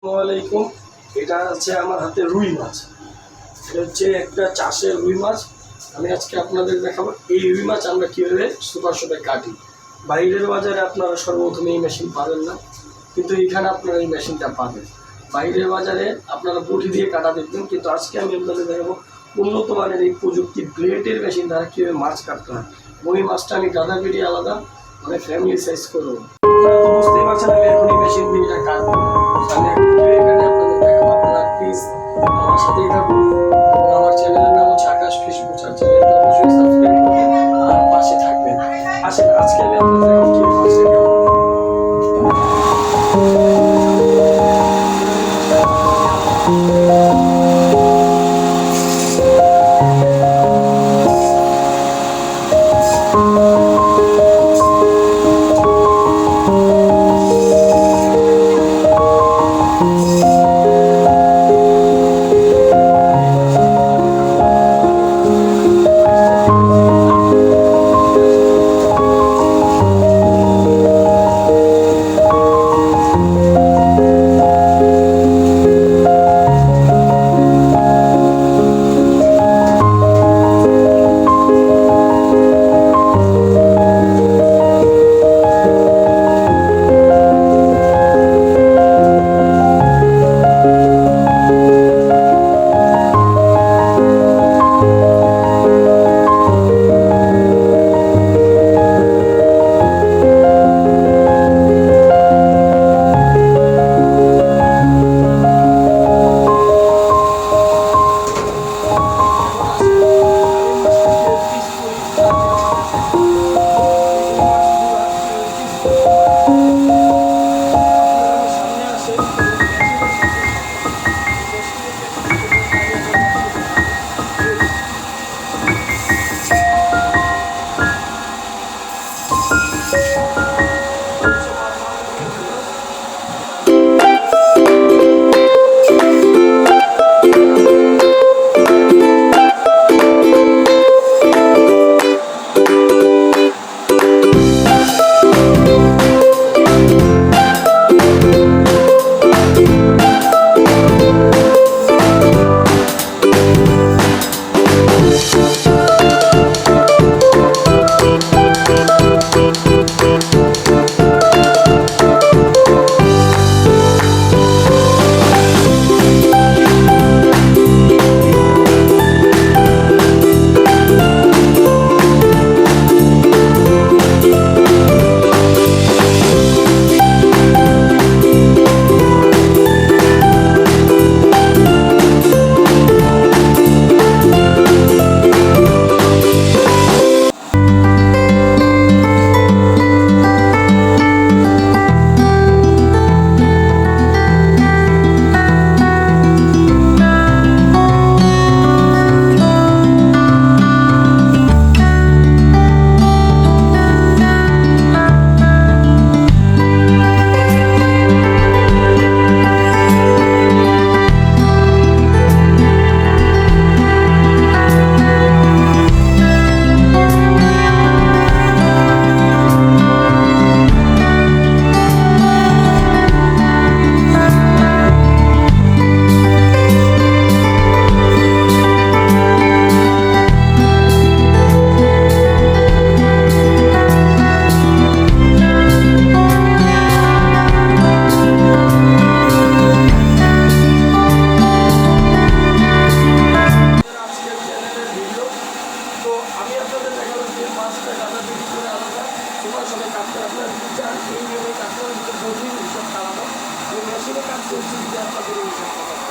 আসসালামাইকুম। এটা হচ্ছে আমার হাতে রুই মাছ। এটা হচ্ছে একটা চাষের রুই মাছ। আমি আজকে আপনাদের দেখাবো এই রুই মাছ আমরা কীভাবে সুপার শপে কাটি। বাইরের বাজারে আপনারা সর্বপ্রথমে এই মেশিন পাবেন না, কিন্তু এখানে আপনারা এই মেশিনটা পাবেন। বাইরের বাজারে আপনারা বটি দিয়ে কাটা দেখবেন, কিন্তু আজকে আমি আপনাদের দেখাবো উন্নত মানের এই প্রযুক্তি ব্লেডের মেশিন দ্বারা কীভাবে মাছ কাটতে হয়। ওই মাছটা আমি গাদা পেটি আলাদা মানে ফ্যামিলি সাইজ করবো। বুঝতেই পারছেন আমি এখন এই মেশিন দিয়ে এটা কাটবো। আমি এখানে আপনাদের দেখাবো, আপনারা প্লিজ আমার সাথেই থাকুন। আমার চ্যানেলের নাম হচ্ছে আকাশ ফেসবুক, চ্যানেলটা অবশ্যই সাবস্ক্রাইব করবেন আর পাশে থাকবেন। আসেন আজকে আমি আপনাদের দেখাবো কি মাছটা কেমন। কাজ করছি